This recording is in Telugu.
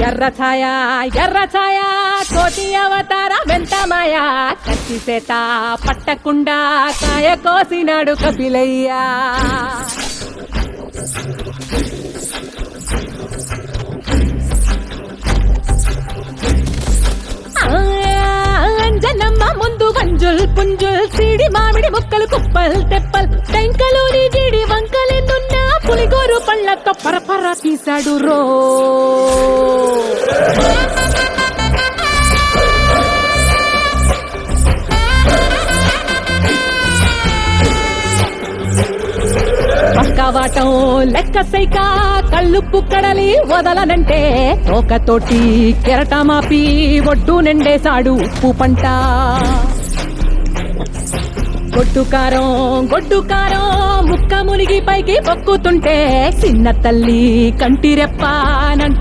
ఎర్ర ఛాయ కోటి అవతార వెంటమాయ కత్తి సేత పట్టకుండా కాయ కోసినాడు కపిలయ్యా. అంజనమ్మ ముందు గంజుల్ పుంజుల్ సిడి మామిడి ముక్కలు కుప్పల్ తెప్పల్ టెంకలోని జీడి వంకలెన్నున్న పులిగోరు పళ్ళతో పరపర తీశాడు రో. పక్కవాటం లెక్క సైక కళ్ళుప్పు కడలి వదలనంటే తోకతోటి కెరటమాపి ఒడ్డు నిండేశాడు ఉప్పు పంట. గొడ్డు కారం ముక్క మునిగి పైకి పొక్కుతుంటే చిన్న తల్లి కంటిరెప్ప నంట